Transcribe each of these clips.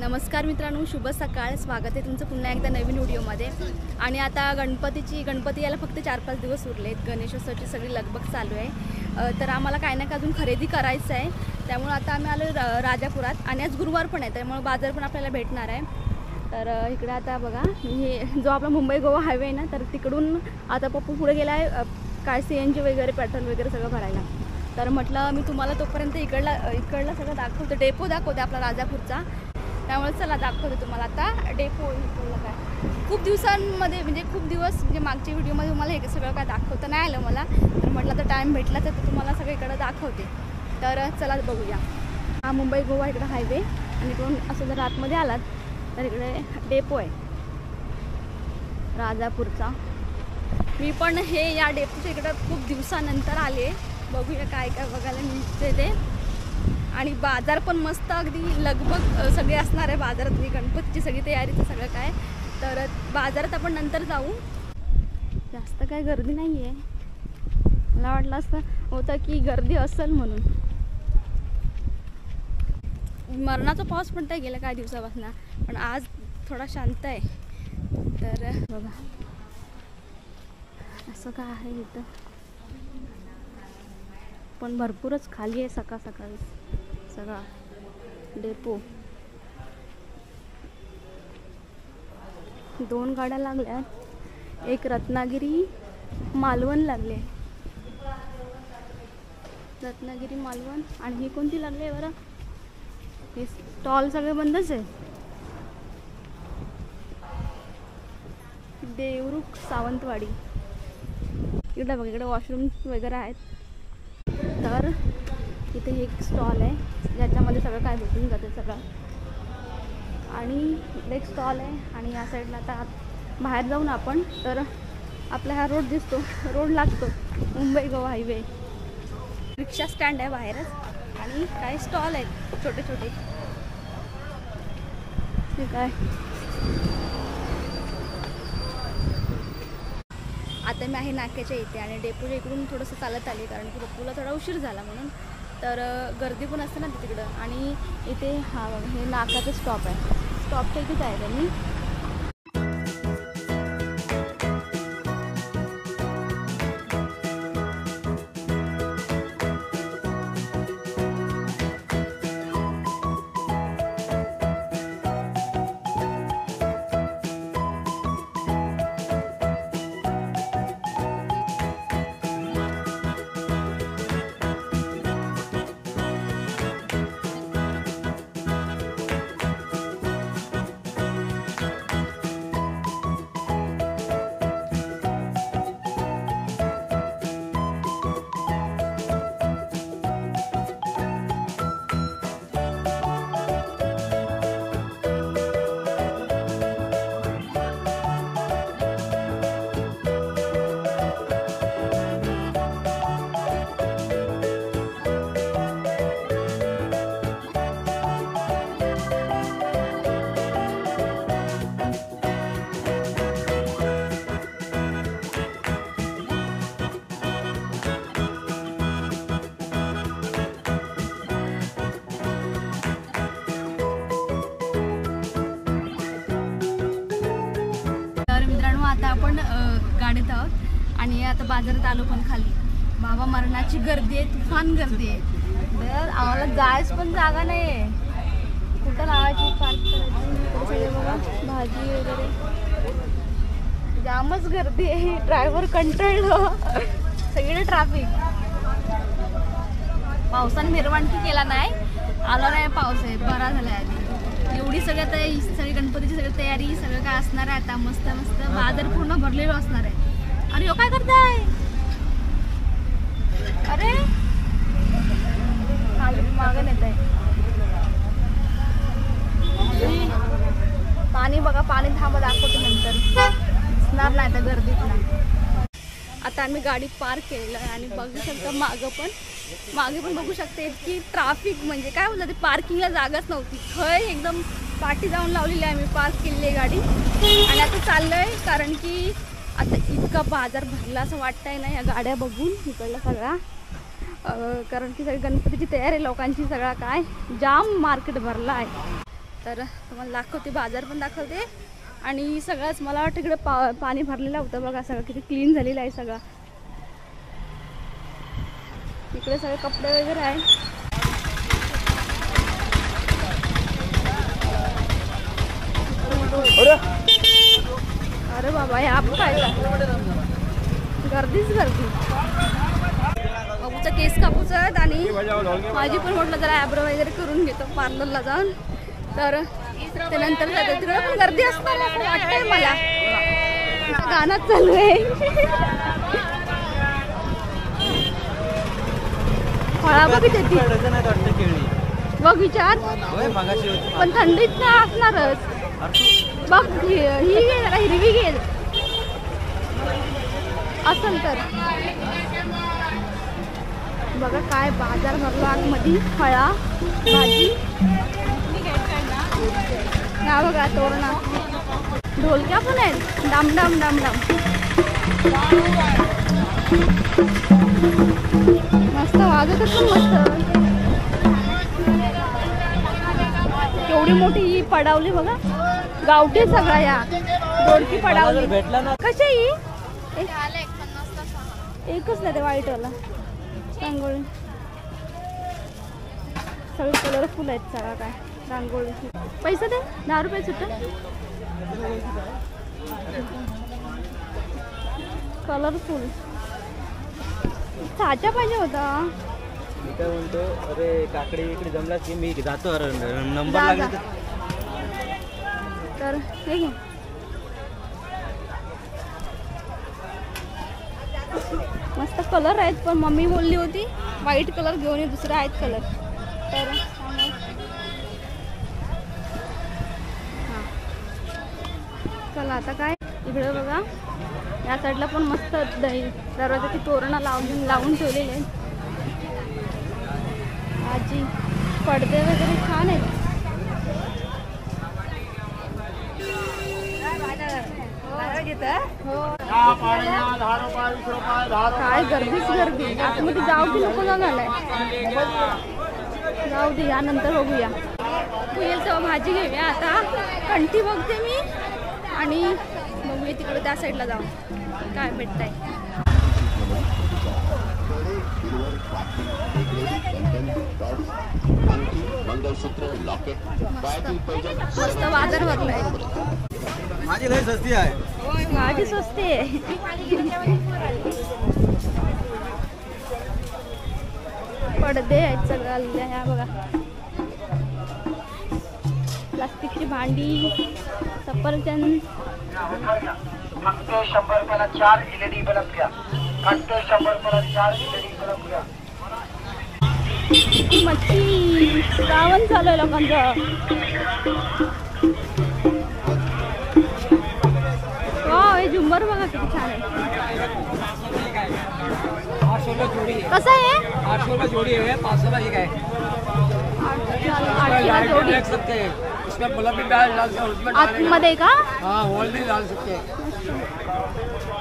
नमस्कार मित्रांनो, शुभ सकाळ. स्वागत आहे तुमचं पुन्हा एकदा नवीन व्हिडिओमध्ये. आणि आता गणपती यायला फक्त 4-5 दिवस उरलेत. गणेशोत्सवाची सगळी लगबग चालू आहे. तर आम्हाला काय ना काय अजून खरेदी करायचं आहे. त्यामुळे आता आम्ही आलो राजापुरात आणि आज गुरुवार पण आहे, त्यामुळे बाजार पण आपल्याला भेटणार आहे. तर इकडे आता बघा, हे जो आपला मुंबई गोवा हायवे आहे ना, तर तिकडून आता पप्पू पुढे गेला आहे काय CNG वगैरे पेट्रोल वगैरे सगळं भरायला. तर म्हटलं मी तुम्हाला तोपर्यंत इकडला सगळं दाखवते, डेपो दाखवते आपला राजापूरचा. त्यामुळे चला दाखवते तुम्हाला आता डेपो इकडलं काय. खूप दिवसांमध्ये म्हणजे खूप दिवस म्हणजे मागच्या व्हिडिओमध्ये तुम्हाला हे सगळं काय दाखवता नाही आलं मला. तर म्हटलं तर टाईम भेटला तर तुम्हाला सगळं इकडं दाखवते. तर चला बघूया. हा मुंबई गोवा इकडं हायवे आणि इकडून असं जर आतमध्ये आलात तर इकडे डेपो आहे राजापूरचा. मी पण या डेपोच्या इकडं खूप दिवसानंतर आले. बघूया काय काय बघायला मिळते ते. आणि बाजार पण मस्त अगदी लगबग सगळे असणार आहे बाजारात. गणपतीची सगळी तयारीचं सगळं काय. तर बाजारात आपण नंतर जाऊ. जास्त काय गर्दी नाही आहे. मला वाटलं असं होतं की गर्दी असेल म्हणून. मरणाचा पाऊस पडता गेला काही दिवसापासून, पण आज थोडा शांत आहे. तर बघा असं काय आहे इथं, पण भरपूरच खाली आहे सकाळ सकाळी सगळा डेपो. 2 गाड्या लागल्यात, एक रत्नागिरी मालवण लागले. रत्नागिरी मालवण आणि ही कोणती लागली आहे बरं. हे स्टॉल सगळे बंदच आहे. देवरुख सावंतवाडी इकडे बघा, इकडे वॉशरूम वगैरे आहेत. तर इथे एक स्टॉल आहे ज्याच्यामध्ये सगळं काय भेटून जाते सगळं. आणि इकडे एक स्टॉल आहे आणि या साईडला आता बाहेर जाऊन आपण तर आपला हा रोड दिसतो, रोड लागतो मुंबई गोवा हायवे. रिक्षा स्टँड आहे बाहेरच आणि काही स्टॉल आहेत छोटे छोटे. हे काय आता मी आहे नाक्याच्या इथे आणि डेपोच्या इकडून थोडंसं चालत आले कारण की पप्पूला थोडा उशीर झाला म्हणून. तर गर्दी पण असते ना तिकडं. आणि इथे हा हे नाकाचं स्टॉप आहे. स्टॉपच्या इथेच आहे त्यांनी. आता आपण गाडीत आहोत आणि आता बाजारात आलो पण खाली. बाबा मरणाची गर्दी आहे, तुफान गर्दी आहे. तर आम्हाला जायच पण जागा नाही आहे. कुठं लावायची पार्क करायची. सगळे बघा भाजी वगैरे जामच गर्दी आहे. ड्रायव्हर कंटाळलो. सगळीकडे ट्रॅफिक. पावसाने निर्वाणकी केला नाही, आला नाही पाऊस आहे. बरा झाला आधी. एवढी सगळी गणपतीची सगळी तयारी सगळं काय असणार आहे. आता मस्त मस्त बाजार पूर्ण भरलेलो असणार आहे. अरे हो काय करताय. अरे मागं येत आहे पाणी. बघा पाणी थांबा दाखवतो नंतर. दिसणार नाही तर गर्दीत नाही. आता आम्ही गाडी पार्क केलेलं आहे आणि बघू शकता मागे पण बघू शकते की ट्रॅफिक म्हणजे काय बोलतं ते, पार्किंगला जागाच नव्हती. खय एकदम पाठी जाऊन लावलेली आहे. आम्ही पार्क केलेली आहे गाडी आणि आता चाललो आहे कारण की आता इतका बाजार भरला असं वाटतंय ना या गाड्या बघून इकडला सगळा. कारण की सगळी गणपतीची तयारी लोकांची सगळा काय जाम मार्केट भरला आहे. तर तुम्हाला दाखवते, बाजार पण दाखवते आणि सगळंच. मला वाटतं इकडे पाणी भरलेलं होतं बघा, सगळं किती क्लीन झालेलं आहे सगळं. इकडे सगळे कपडे वगैरे आहे. अरे बाबा हे आप काय गर्दीच गर्दी. बाबूचा केस कापूचा आहेत आणि माझी पण म्हटलं जरा ॲब्रो वगैरे करून घेतो पार्लरला जाऊन. तर त्यानंतर जाते. तिकडे पण गर्दी असणार वाटतंय मला. गाणं चालू आहे. फळा बघितली बघ विचार, पण थंडीत नाही असणारच. बघ ही घे जरा, हिरवी घे असेल तर. बघा काय बाजार भरला आतमध्ये. फळा भाजी ना बघा, तोरणा ढोलक्या पण आहेत. डाम डाम डाम डाम मस्त वाजत पण मस्त. केवढी मोठी ही पडावली बघा, गावठी सगळा या दोडकी पडावली. कशा ही एकच नाही ते व्हाईटवाला रांगोळी. सगळे कलरफुल आहेत सगळा काय रांगोळी. पैसे दे 10 रुपये सुट्ट. कलरफुल साचा पाहिजे होता. मी काय म्हणतो, अरे काकडी इकडे जमला की मी जातो. नंबर लागला तर हे घे. मस्त कलर आहेत, पण मम्मी बोलली होती व्हाईट कलर घेऊन ये, दुसरे आहेत कलर. तर हां चला आता काय. इकडे बघा या साईडला पण मस्त दरवाजाची तोरणं लावून ठेवलेले आहेत. आजी पडदे वगैरे छान आहेत. काय गर्दीच गर्दी. आतमध्ये जाऊ की नको झालाय. जाऊ दे, यानंतर बघूया. येईल तेव्हा भाजी घेऊया. आता कंठी बघते मी आणि बघूया तिकडे त्या साईडला जाऊ काय भेटतंय. मस्त बाजार भरलाय. माझी लय सस्ती आहे. माझी स्वस्ती आहे. पडदे आहेत सगळं. ह्या बघा प्लास्टिकची भांडी, सफरचंद. फक्त 100 रुपयाला 4 LED बल्ब घ्या. फक्त 100 रुपयाला 4 LED बल्ब घ्या. मच्छी श्रावण चालू आहे लोकांचं. हे झुंबर बघा किती छान आहे. कसं आहे? 800 रुपये जोड़ी है, 500 का एक है. 800 जोड़ी. देख सकते हैं, इसमें बल्ब भी डाल सकते हैं, उसमें आतमध्ये का? हाँ वॉल भी डाल सकते हैं.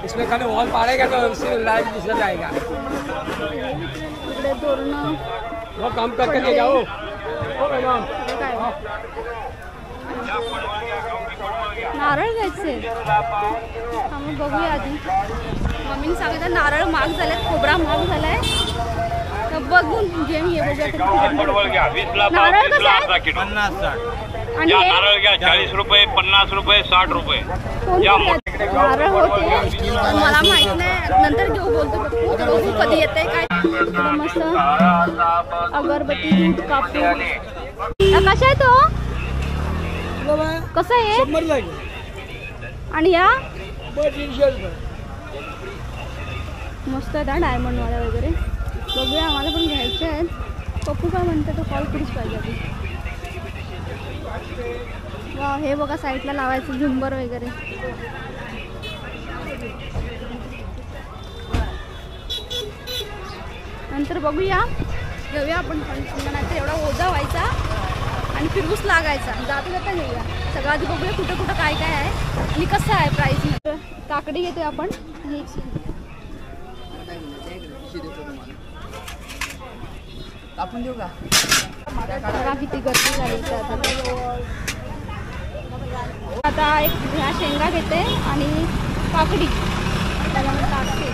इसमें खाली वॉल पाड़ेगा तो उससे लाइट दिख जाएगा. इकडे तोरणं वो काम करके ले जाओ. नारळ घ्यायचे. आम्ही बघूया आधी. मम्मीने सांगितलं नारळ महाग झालेत, खोबरा महाग झालाय. तर बघून घेऊन ये बघूया. नारळ कसं आहे? 50-60. आणि नारळ घ्या 40 रुपये, 50 रुपये, 60 रुपये. नारळ होते मला माहित नाही, नंतर घेऊ बोलतो. बघू कधी येते काय. मस्त अगरबत्ती, दूध, कापूर. कशा आहे तो? कसं आहे? आणि या मस्त आहे डायमंड वाला वगैरे. बघूया, आम्हाला पण घ्यायचे आहेत. पप्पू काय म्हणते तो कॉल करूच पाहिजे आधी. वा हे बघा साईडला लावायचं झुंबर वगैरे. नंतर बघूया, घेऊया आपण पण. नाहीतर एवढा ओझा व्हायचा आणि फिरवूस लागायचा. जाता घेऊया सगळं आधी. बघूया कुठं कुठं काय काय आहे आणि कसं आहे प्राईस. काकडी घेतोय आपण. आपण देऊ का? बघा किती गर्दी झाली इथे आता एक ह्या शेंगा घेते आणि काकडी त्याच्यामध्ये टाकते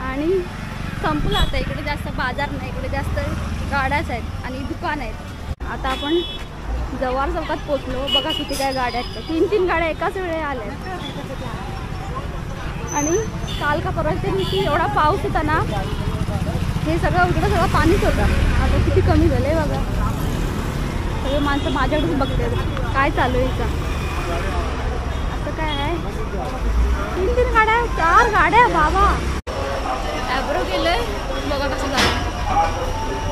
आणि संपलं आता. इकडे जास्त बाजार नाही, इकडे जास्त गाड्याच आहेत आणि दुकान आहेत. आता आपण जव्हार चौकात पोचलो. बघा किती काय गाड्या आहेत. 3 गाड्या एकाच वेळे आल्या आणि काल का परवा दिवशी एवढा पाऊस होता ना, हे सगळं इकडं सगळं पाणीच होतं. आता किती कमी झालं आहे बघा. सगळे माणसं माझ्याकडेच बघते काय चालू आहे इथं. असं काय आहे. 3 गाड्या, 4 गाड्या बाबा. ॲब्रो केलंय बघा कसं झालं.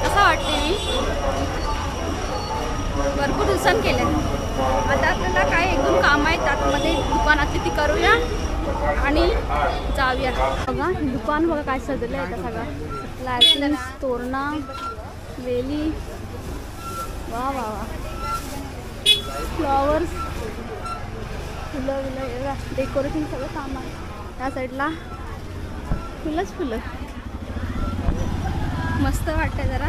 कसं वाटते मी भरपूर दिवसांनी केलं. आता आपल्याला काय 1-2 कामं आहेत आतमध्ये दुकानातली, ती करूया आणि जाऊया. बघा दुकान बघा काय सजलं आहे. का सगळं लाईटिंग, तोरणा, वेली, वा वा वा, फ्लॉवर्स, फुलं विलं, डेकोरेशन सगळं सामान. त्या साईडला फुलं मस्त वाटतंय जरा.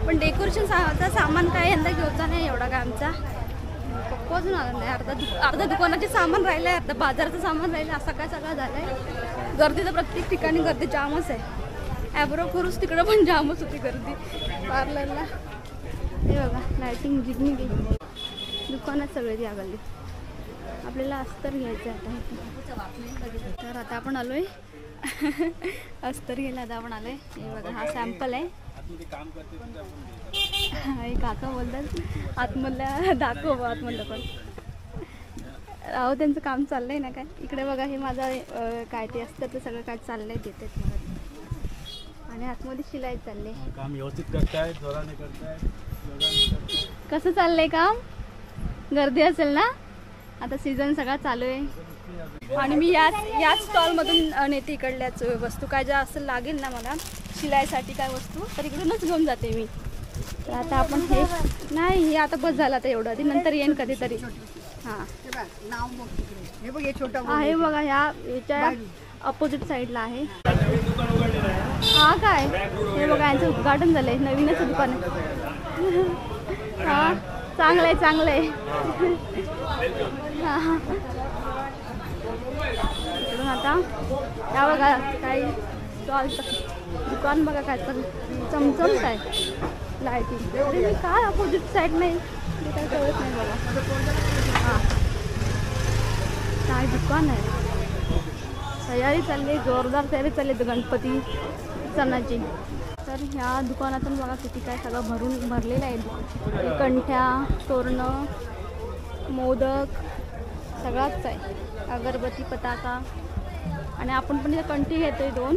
पण डेकोरेशन सामान काय यंदा घेऊचा नाही एवढा काय आमचा. पप्पा अजून आला नाही. अर्धा दुकानाचे सामान राहिलं आहे, अर्धा बाजाराचं सामान राहिलं. असं काय सगळं झालं आहे. गर्दी तर प्रत्येक ठिकाणी गर्दी जामच आहे. ॲब्रो करूच तिकडं पण जामच होती गर्दी पार्लरला. हे बघा लायटिंग जिगनी गेली. दुकानात सगळे द्या गल्ली. आपल्याला अस्तर घ्यायचं आहे. तर आता आपण आलोय अस्तर घ्यायला. आता आपण आलोय. हे बघा हा सॅम्पल आहे. हे काका बोलतात आतमधल्या दाखव. आतमधलं पण अहो त्यांचं काम चाललंय ना काय. इकडे बघा हे माझं काय ते असतं ते सगळं काय चाललंय देतात मला. आणि आतमध्ये शिलाई चालले. काम व्यवस्थित करताय, जोराने करताय. कसं चाललंय काम. गर्दी असेल ना. आता सीझन सगळा चालू आहे आणि मी याच स्टॉलमधून नेते इकडल्याच वस्तू. काय ज्या असं लागेल ना मला शिलाईसाठी काय वस्तू तर इकडूनच घेऊन जाते मी. तर आता आपण हे नाही, हे आता बस झालं आता एवढं. आधी नंतर येईन कधीतरी. हां हे बघ हे छोटं आहे बघा. याच्या अपोजिट साईडला आहे. हा काय हे बघा यांचं उद्घाटन झालं आहे. नवीनच दुकान आहे. हां चांगलं आहे चांगलं आहे. हां इकडून आता या बघा काही स्टॉल दुकान बघा काय तर चमचमत आहे लाईटिंग. मी काय अपोजिट साईड नाही ते काय कळत नाही बघा. हां काय दुकान आहे. तयारी चालली, जोरदार तयारी चालली गणपती सणाची. तर ह्या दुकानातून बघा किती काय सगळं भरलेलं आहे. कंठ्या, तोरणं, मोदक सगळाच आहे. अगरबत्ती, पताका. आणि आपण पण इथं कंठी घेतोय 2.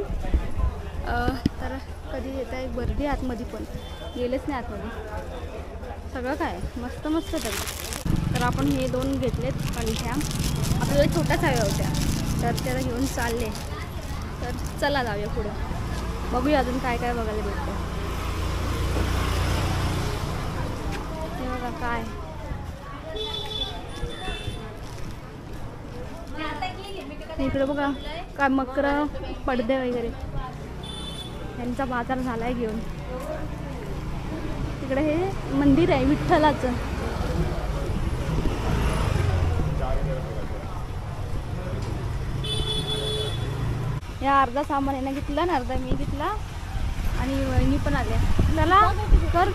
तर कधी येत आहे गर्दी आतमध्ये पण गेलेच नाही आतमध्ये. सगळं काय मस्त मस्त तरी. तर आपण हे 2 घेतलेत कंठ्या. आपल्याला छोट्याच हव्या होत्या तर त्याला घेऊन चालले. तर चला जाऊया पुढे बघूया अजून काय काय बघायला भेटतं. हे बघा काय इकडे बघा काय मकर, पडदे वगैरे यांचा बाजार झालाय घेऊन. तिकडे हे मंदिर आहे विठ्ठलाचं. या अर्धा सामान आहे ना घेतला ना, अर्धा मी घेतला आणि वहिनी पण आल्या. चला कर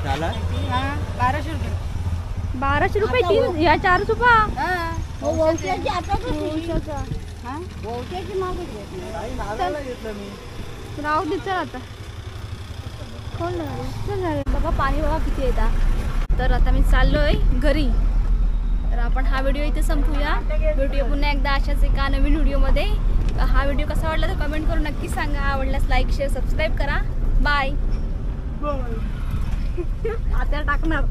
1200 रुपये. 1200 रुपये 3 या 4 सुपा. राहू दे चल आता. कोण बघा पाणी बघा किती येतात. तर आता मी चाललोय घरी. तर आपण हा व्हिडिओ इथे संपूया. व्हिडिओ पुन्हा एकदा अशाच एका नवीन व्हिडिओमध्ये. हा व्हिडिओ कसा वाटला तर कमेंट करून नक्की सांगा. आवडल्यास लाईक शेअर सबस्क्राईब करा. बाय. आता टाकणार.